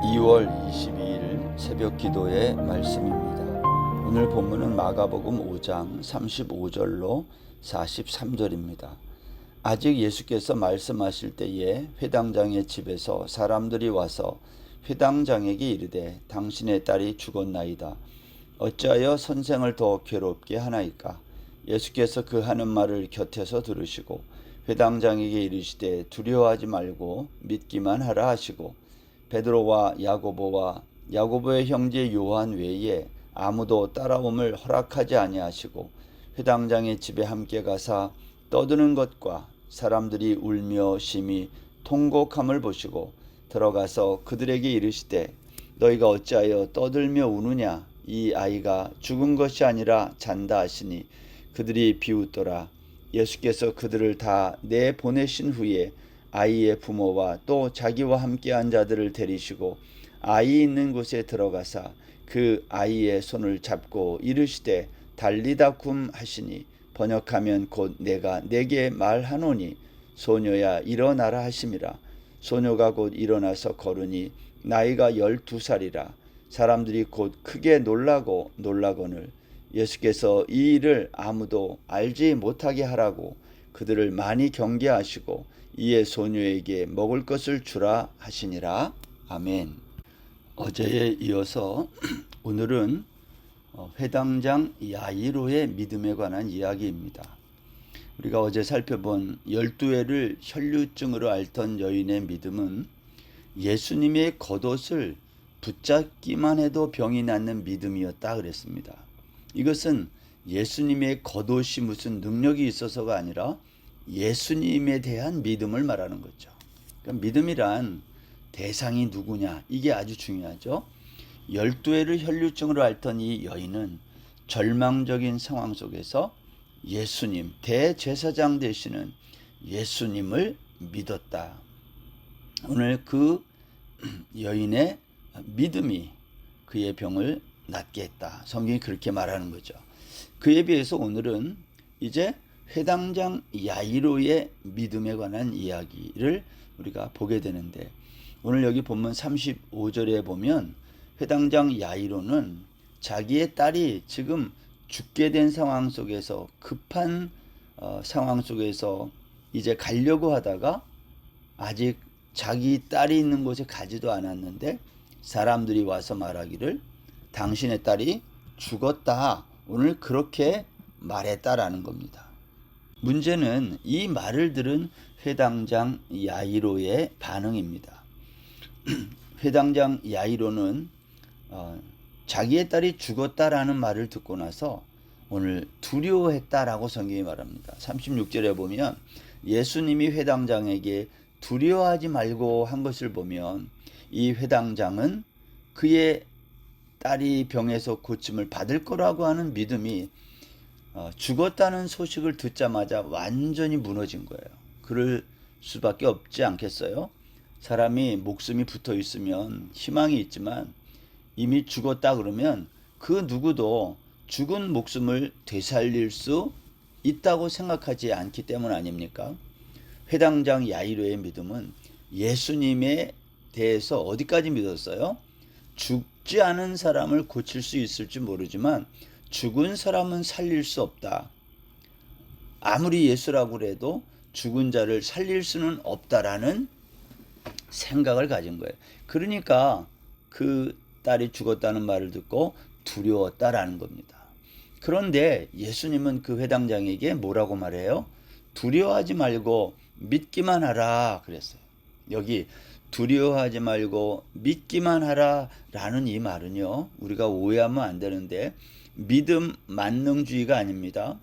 2월 22일 새벽 기도의 말씀입니다. 오늘 본문은 마가복음 5장 35절로 43절입니다. 아직 예수께서 말씀하실 때에 회당장의 집에서 사람들이 와서 회당장에게 이르되 당신의 딸이 죽었나이다. 어찌하여 선생을 더 괴롭게 하나이까? 예수께서 그 하는 말을 곁에서 들으시고 회당장에게 이르시되 두려워하지 말고 믿기만 하라 하시고 베드로와 야고보와 야고보의 형제 요한 외에 아무도 따라옴을 허락하지 아니하시고 회당장의 집에 함께 가사 떠드는 것과 사람들이 울며 심히 통곡함을 보시고 들어가서 그들에게 이르시되 너희가 어찌하여 떠들며 우느냐? 이 아이가 죽은 것이 아니라 잔다 하시니 그들이 비웃더라. 예수께서 그들을 다 내보내신 후에 아이의 부모와 또 자기와 함께한 자들을 데리시고 아이 있는 곳에 들어가사 그 아이의 손을 잡고 이르시되 달리다 쿰 하시니 번역하면 곧 내가 내게 말하노니 소녀야 일어나라 하심이라. 소녀가 곧 일어나서 걸으니 나이가 12살이라. 사람들이 곧 크게 놀라거늘 예수께서 이 일을 아무도 알지 못하게 하라고 그들을 많이 경계하시고 이에 소녀에게 먹을 것을 주라 하시니라. 아멘. 어제에 이어서 오늘은 회당장 야이로의 믿음에 관한 이야기입니다. 우리가 어제 살펴본 12회를 혈류증으로 앓던 여인의 믿음은 예수님의 겉옷을 붙잡기만 해도 병이 낫는 믿음이었다 그랬습니다. 이것은 예수님의 겉옷이 무슨 능력이 있어서가 아니라 예수님에 대한 믿음을 말하는 거죠. 그러니까 믿음이란 대상이 누구냐, 이게 아주 중요하죠. 12회를 혈류증으로 앓던 이 여인은 절망적인 상황 속에서 예수님, 대제사장 되시는 예수님을 믿었다. 오늘 그 여인의 믿음이 그의 병을 낫게 했다. 성경이 그렇게 말하는 거죠. 그에 비해서 오늘은 이제 회당장 야이로의 믿음에 관한 이야기를 우리가 보게 되는데, 오늘 여기 본문 35절에 보면 회당장 야이로는 자기의 딸이 지금 죽게 된 상황 속에서 급한 상황 속에서 이제 가려고 하다가 아직 자기 딸이 있는 곳에 가지도 않았는데 사람들이 와서 말하기를 당신의 딸이 죽었다. 오늘 그렇게 말했다라는 겁니다. 문제는 이 말을 들은 회당장 야이로의 반응입니다. 회당장 야이로는 자기의 딸이 죽었다라는 말을 듣고 나서 오늘 두려워했다라고 성경이 말합니다. 36절에 보면 예수님이 회당장에게 두려워하지 말고 한 것을 보면 이 회당장은 그의 딸이 병에서 고침을 받을 거라고 하는 믿음이 죽었다는 소식을 듣자마자 완전히 무너진 거예요. 그럴 수밖에 없지 않겠어요? 사람이 목숨이 붙어 있으면 희망이 있지만 이미 죽었다 그러면 그 누구도 죽은 목숨을 되살릴 수 있다고 생각하지 않기 때문 아닙니까? 회당장 야이로의 믿음은 예수님에 대해서 어디까지 믿었어요? 죽지 않은 사람을 고칠 수 있을지 모르지만 죽은 사람은 살릴 수 없다. 아무리 예수라고 해도 죽은 자를 살릴 수는 없다라는 생각을 가진 거예요. 그러니까 그 딸이 죽었다는 말을 듣고 두려웠다라는 겁니다. 그런데 예수님은 그 회당장에게 뭐라고 말해요? 두려워하지 말고 믿기만 하라 그랬어요. 여기 두려워하지 말고 믿기만 하라 라는 이 말은요, 우리가 오해하면 안 되는데 믿음 만능주의가 아닙니다.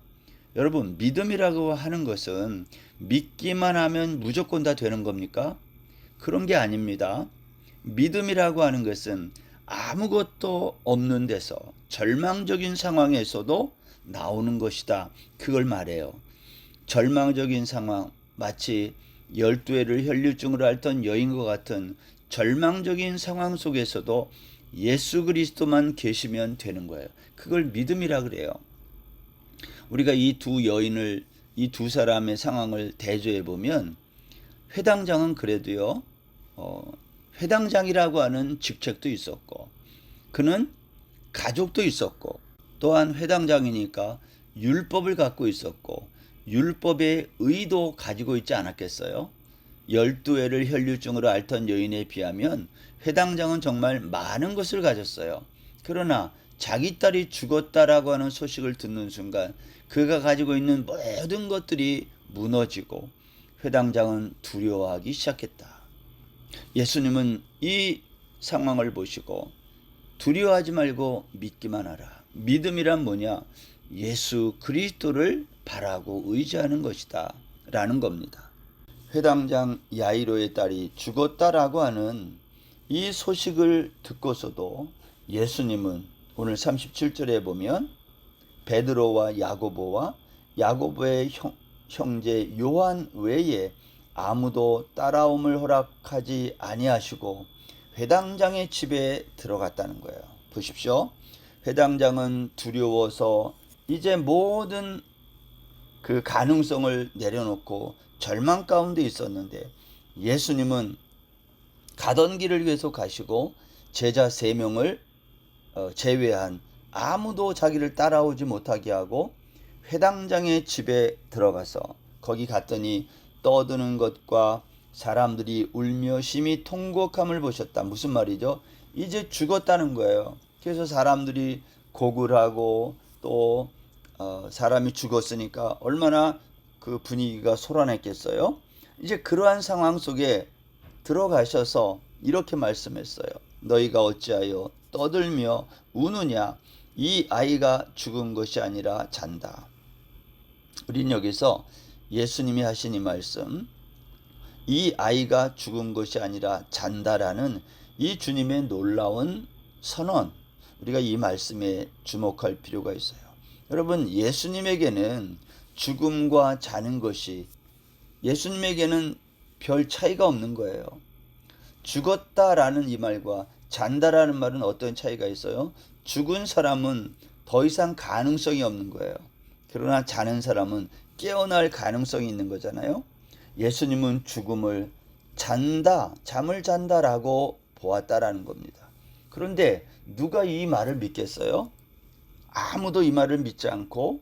여러분, 믿음이라고 하는 것은 믿기만 하면 무조건 다 되는 겁니까? 그런 게 아닙니다. 믿음이라고 하는 것은 아무것도 없는 데서 절망적인 상황에서도 나오는 것이다. 그걸 말해요. 절망적인 상황, 마치 12회를 혈류증으로 앓던 여인과 같은 절망적인 상황 속에서도 예수 그리스도만 계시면 되는 거예요. 그걸 믿음이라 그래요. 우리가 이 두 사람의 상황을 대조해 보면 회당장은 그래도요, 회당장이라고 하는 직책도 있었고, 그는 가족도 있었고, 또한 회당장이니까 율법을 갖고 있었고, 율법의 의도 가지고 있지 않았겠어요? 12회를 혈류증으로 앓던 여인에 비하면 회당장은 정말 많은 것을 가졌어요. 그러나 자기 딸이 죽었다라고 하는 소식을 듣는 순간 그가 가지고 있는 모든 것들이 무너지고 회당장은 두려워하기 시작했다. 예수님은 이 상황을 보시고 두려워하지 말고 믿기만 하라. 믿음이란 뭐냐? 예수 그리스도를 바라고 의지하는 것이다 라는 겁니다. 회당장 야이로의 딸이 죽었다라고 하는 이 소식을 듣고서도 예수님은 오늘 37절에 보면 베드로와 야고보와 야고보의 형제 요한 외에 아무도 따라옴을 허락하지 아니하시고 회당장의 집에 들어갔다는 거예요. 보십시오. 회당장은 두려워서 이제 모든 그 가능성을 내려놓고 절망 가운데 있었는데 예수님은 가던 길을 계속 가시고 제자 3명을 제외한 아무도 자기를 따라오지 못하게 하고 회당장의 집에 들어가서 거기 갔더니 떠드는 것과 사람들이 울며 심히 통곡함을 보셨다. 무슨 말이죠? 이제 죽었다는 거예요. 그래서 사람들이 곡을 하고 또 사람이 죽었으니까 얼마나 그 분위기가 소란했겠어요. 이제 그러한 상황 속에 들어가셔서 이렇게 말씀했어요. 너희가 어찌하여 떠들며 우느냐? 이 아이가 죽은 것이 아니라 잔다. 우린 여기서 예수님이 하신 이 말씀, 이 아이가 죽은 것이 아니라 잔다라는 이 주님의 놀라운 선언, 우리가 이 말씀에 주목할 필요가 있어요. 여러분, 예수님에게는 죽음과 자는 것이 예수님에게는 별 차이가 없는 거예요. 죽었다라는 이 말과 잔다라는 말은 어떤 차이가 있어요? 죽은 사람은 더 이상 가능성이 없는 거예요. 그러나 자는 사람은 깨어날 가능성이 있는 거잖아요. 예수님은 죽음을 잔다, 잠을 잔다라고 보았다라는 겁니다. 그런데 누가 이 말을 믿겠어요? 아무도 이 말을 믿지 않고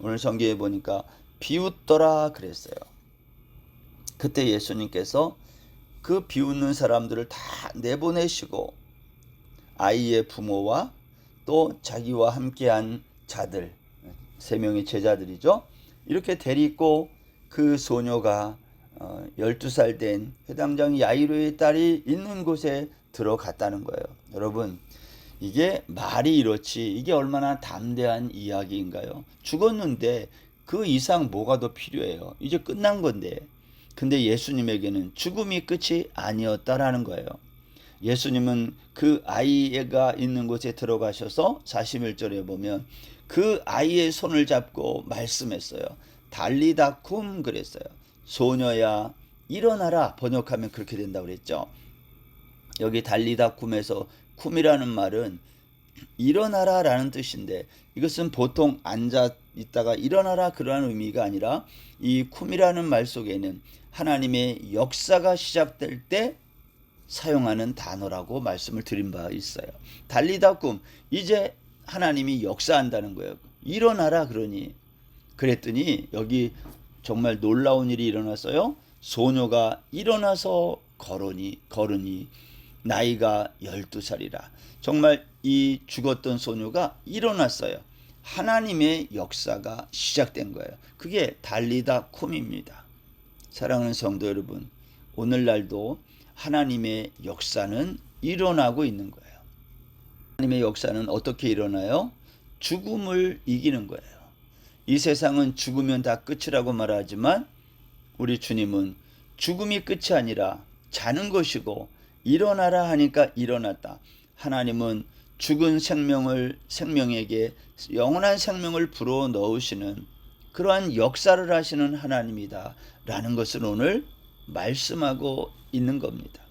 오늘 성경에 보니까 비웃더라 그랬어요. 그때 예수님께서 그 비웃는 사람들을 다 내보내시고 아이의 부모와 또 자기와 함께한 자들, 3명의 제자들이죠. 이렇게 데리고 그 소녀가 12살 된 회당장 야이로의 딸이 있는 곳에 들어갔다는 거예요. 여러분, 이게 말이 이렇지 이게 얼마나 담대한 이야기인가요? 죽었는데 그 이상 뭐가 더 필요해요? 이제 끝난 건데. 근데 예수님에게는 죽음이 끝이 아니었다라는 거예요. 예수님은 그 아이가 있는 곳에 들어가셔서 41절에 보면 그 아이의 손을 잡고 말씀했어요. 달리다 쿰 그랬어요. 소녀야 일어나라. 번역하면 그렇게 된다고 그랬죠. 여기 달리다 쿰에서 쿰이라는 말은 일어나라 라는 뜻인데 이것은 보통 앉아 있다가 일어나라 그러한 의미가 아니라 이 쿰이라는 말 속에는 하나님의 역사가 시작될 때 사용하는 단어라고 말씀을 드린 바 있어요. 달리다 쿰, 이제 하나님이 역사한다는 거예요. 일어나라 그러니. 그랬더니 여기 정말 놀라운 일이 일어났어요. 소녀가 일어나서 걸으니 나이가 12살이라. 정말 이 죽었던 소녀가 일어났어요. 하나님의 역사가 시작된 거예요. 그게 달리다 쿰입니다. 사랑하는 성도 여러분, 오늘날도 하나님의 역사는 일어나고 있는 거예요. 하나님의 역사는 어떻게 일어나요? 죽음을 이기는 거예요. 이 세상은 죽으면 다 끝이라고 말하지만 우리 주님은 죽음이 끝이 아니라 자는 것이고 일어나라 하니까 일어났다. 하나님은 죽은 생명에게 영원한 생명을 불어 넣으시는 그러한 역사를 하시는 하나님이다 라는 것을 오늘 말씀하고 있는 겁니다.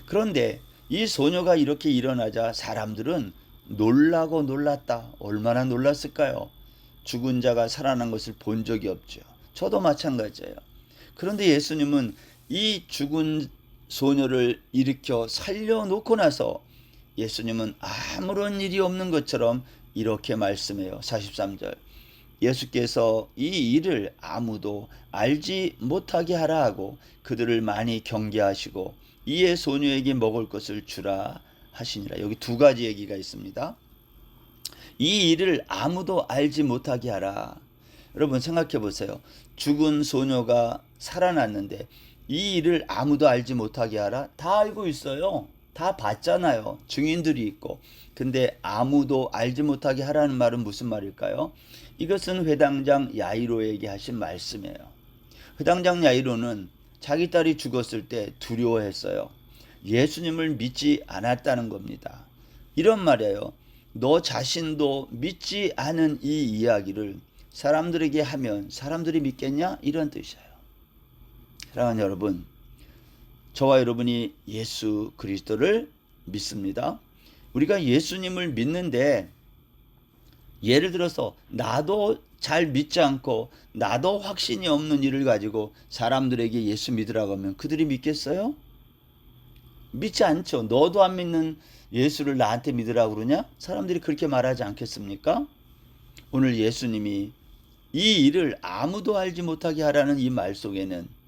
그런데 이 소녀가 이렇게 일어나자 사람들은 놀라고 놀랐다. 얼마나 놀랐을까요? 죽은 자가 살아난 것을 본 적이 없죠. 저도 마찬가지예요. 그런데 예수님은 이 죽은 소녀를 일으켜 살려놓고 나서 예수님은 아무런 일이 없는 것처럼 이렇게 말씀해요. 43절. 예수께서 이 일을 아무도 알지 못하게 하라 하고 그들을 많이 경계하시고 이에 소녀에게 먹을 것을 주라 하시니라. 여기 두 가지 얘기가 있습니다. 이 일을 아무도 알지 못하게 하라. 여러분 생각해 보세요. 죽은 소녀가 살아났는데 이 일을 아무도 알지 못하게 하라? 다 알고 있어요. 다 봤잖아요. 증인들이 있고. 근데 아무도 알지 못하게 하라는 말은 무슨 말일까요? 이것은 회당장 야이로에게 하신 말씀이에요. 회당장 야이로는 자기 딸이 죽었을 때 두려워했어요. 예수님을 믿지 않았다는 겁니다. 이런 말이에요. 너 자신도 믿지 않은 이 이야기를 사람들에게 하면 사람들이 믿겠냐? 이런 뜻이에요. 사랑하는 여러분, 저와 여러분이 예수 그리스도를 믿습니다. 우리가 예수님을 믿는데 예를 들어서 나도 잘 믿지 않고 나도 확신이 없는 일을 가지고 사람들에게 예수 믿으라고 하면 그들이 믿겠어요? 믿지 않죠. 너도 안 믿는 예수를 나한테 믿으라고 그러냐? 사람들이 그렇게 말하지 않겠습니까? 오늘 예수님이 이 일을 아무도 알지 못하게 하라는 이 말 속에는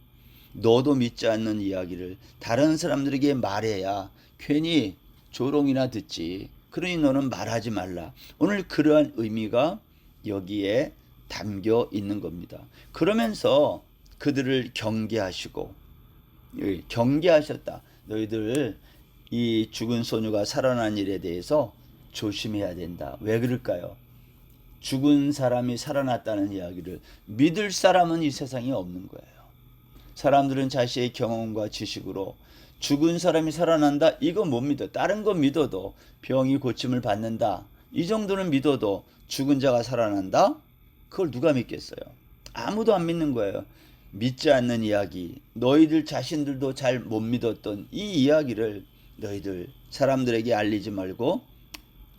너도 믿지 않는 이야기를 다른 사람들에게 말해야 괜히 조롱이나 듣지. 그러니 너는 말하지 말라. 오늘 그러한 의미가 여기에 담겨 있는 겁니다. 그러면서 그들을 경계하시고, 경계하셨다. 너희들 이 죽은 소녀가 살아난 일에 대해서 조심해야 된다. 왜 그럴까요? 죽은 사람이 살아났다는 이야기를 믿을 사람은 이 세상에 없는 거예요. 사람들은 자신의 경험과 지식으로 죽은 사람이 살아난다? 이거 못 믿어. 다른 거 믿어도 병이 고침을 받는다. 이 정도는 믿어도 죽은 자가 살아난다? 그걸 누가 믿겠어요? 아무도 안 믿는 거예요. 믿지 않는 이야기, 너희들 자신들도 잘 못 믿었던 이 이야기를 너희들 사람들에게 알리지 말고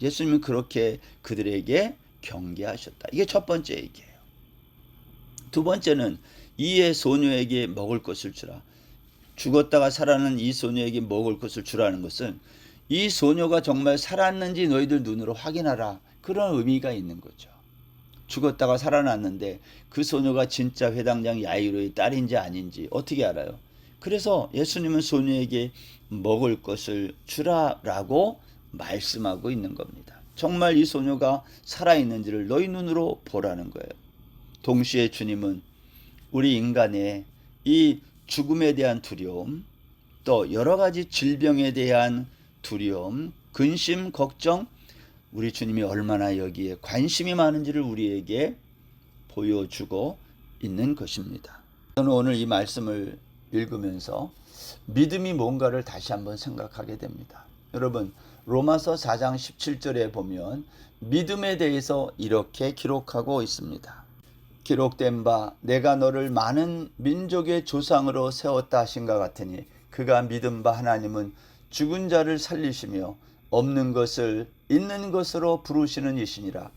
예수님은 그렇게 그들에게 경계하셨다. 이게 첫 번째 얘기예요. 두 번째는 이에 소녀에게 먹을 것을 주라. 죽었다가 살아난 이 소녀에게 먹을 것을 주라는 것은 이 소녀가 정말 살았는지 너희들 눈으로 확인하라. 그런 의미가 있는 거죠. 죽었다가 살아났는데 그 소녀가 진짜 회당장 야이로의 딸인지 아닌지 어떻게 알아요? 그래서 예수님은 소녀에게 먹을 것을 주라라고 말씀하고 있는 겁니다. 정말 이 소녀가 살아있는지를 너희 눈으로 보라는 거예요. 동시에 주님은 우리 인간의 이 죽음에 대한 두려움, 또 여러 가지 질병에 대한 두려움, 근심, 걱정, 우리 주님이 얼마나 여기에 관심이 많은지를 우리에게 보여주고 있는 것입니다. 저는 오늘 이 말씀을 읽으면서 믿음이 뭔가를 다시 한번 생각하게 됩니다. 여러분, 로마서 4장 17절에 보면 믿음에 대해서 이렇게 기록하고 있습니다. 기록된 바 내가 너를 많은 민족의 조상으로 세웠다 하신가 같으니 그가 믿은 바 하나님은 죽은 자를 살리시며 없는 것을 있는 것으로 부르시는 이시니라.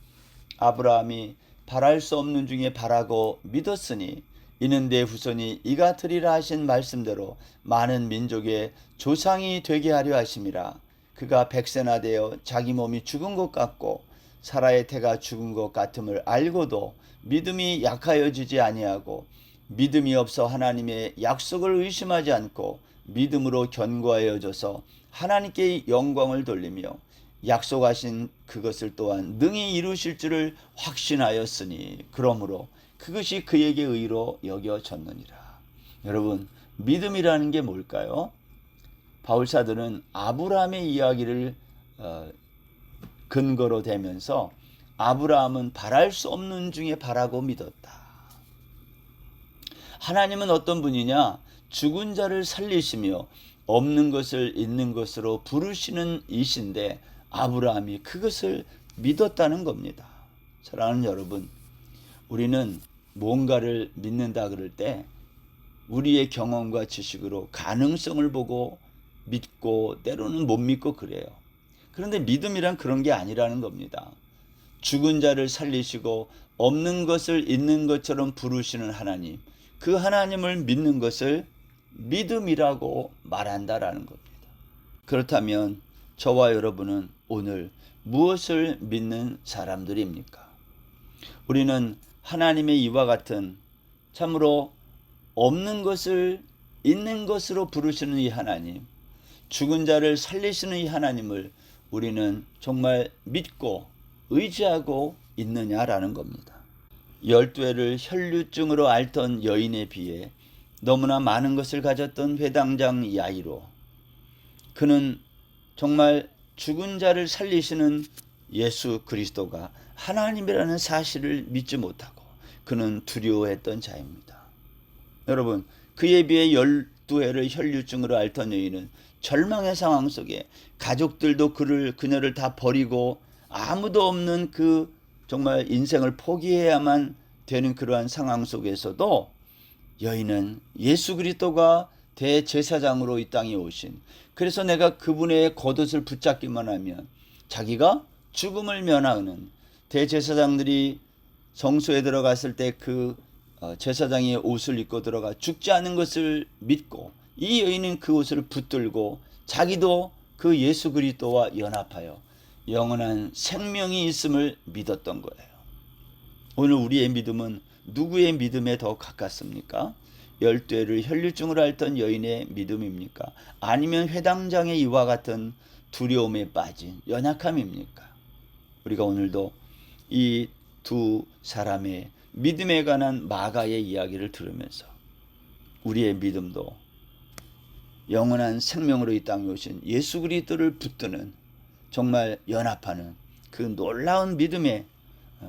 아브라함이 바랄 수 없는 중에 바라고 믿었으니 이는 내 후손이 이가 되리라 하신 말씀대로 많은 민족의 조상이 되게 하려 하심이라. 그가 백세나 되어 자기 몸이 죽은 것 같고 사라의 태가 죽은 것 같음을 알고도 믿음이 약하여지지 아니하고 믿음이 없어 하나님의 약속을 의심하지 않고 믿음으로 견고하여져서 하나님께 영광을 돌리며 약속하신 그것을 또한 능히 이루실 줄을 확신하였으니 그러므로 그것이 그에게 의로 여겨졌느니라. 여러분, 믿음이라는 게 뭘까요? 바울사도는 아브라함의 이야기를 근거로 대면서 아브라함은 바랄 수 없는 중에 바라고 믿었다. 하나님은 어떤 분이냐? 죽은 자를 살리시며 없는 것을 있는 것으로 부르시는 이신데 아브라함이 그것을 믿었다는 겁니다. 사랑하는 여러분, 우리는 뭔가를 믿는다 그럴 때 우리의 경험과 지식으로 가능성을 보고 믿고 때로는 못 믿고 그래요. 그런데 믿음이란 그런 게 아니라는 겁니다. 죽은 자를 살리시고 없는 것을 있는 것처럼 부르시는 하나님, 그 하나님을 믿는 것을 믿음이라고 말한다라는 겁니다. 그렇다면 저와 여러분은 오늘 무엇을 믿는 사람들입니까? 우리는 하나님의 이와 같은 참으로 없는 것을 있는 것으로 부르시는 이 하나님, 죽은 자를 살리시는 이 하나님을 우리는 정말 믿고 의지하고 있느냐라는 겁니다. 12해를 혈류증으로 앓던 여인에 비해 너무나 많은 것을 가졌던 회당장 야이로, 그는 정말 죽은 자를 살리시는 예수 그리스도가 하나님이라는 사실을 믿지 못하고 그는 두려워했던 자입니다. 여러분, 그에 비해 12해를 혈류증으로 앓던 여인은 절망의 상황 속에 가족들도 그녀를 다 버리고 아무도 없는 그 정말 인생을 포기해야만 되는 그러한 상황 속에서도 여인은 예수 그리스도가 대제사장으로 이 땅에 오신, 그래서 내가 그분의 겉옷을 붙잡기만 하면 자기가 죽음을 면하는, 대제사장들이 성소에 들어갔을 때 그 제사장의 옷을 입고 들어가 죽지 않은 것을 믿고 이 여인은 그 옷을 붙들고 자기도 그 예수 그리스도와 연합하여 영원한 생명이 있음을 믿었던 거예요. 오늘 우리의 믿음은 누구의 믿음에 더 가깝습니까? 12해를 혈류증으로 앓던 여인의 믿음입니까? 아니면 회당장의 이와 같은 두려움에 빠진 연약함입니까? 우리가 오늘도 이 두 사람의 믿음에 관한 마가의 이야기를 들으면서 우리의 믿음도 영원한 생명으로 이 땅에 오신 예수 그리스도를 붙드는, 정말 연합하는 그 놀라운 믿음에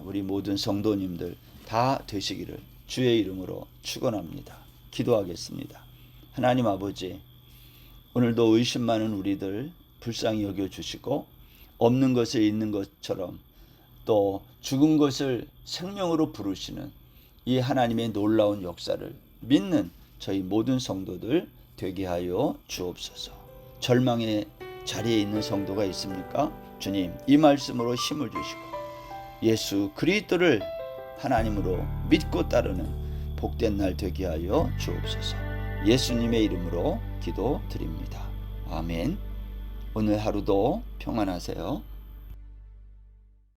우리 모든 성도님들 다 되시기를 주의 이름으로 축원합니다. 기도하겠습니다. 하나님 아버지, 오늘도 의심 많은 우리들 불쌍히 여겨주시고 없는 것을 있는 것처럼 또 죽은 것을 생명으로 부르시는 이 하나님의 놀라운 역사를 믿는 저희 모든 성도들 되게 하여 주옵소서. 절망의 자리에 있는 성도가 있습니까? 주님, 이 말씀으로 힘을 주시고 예수 그리스도를 하나님으로 믿고 따르는 복된 날 되게 하여 주옵소서. 예수님의 이름으로 기도드립니다. 아멘. 오늘 하루도 평안하세요.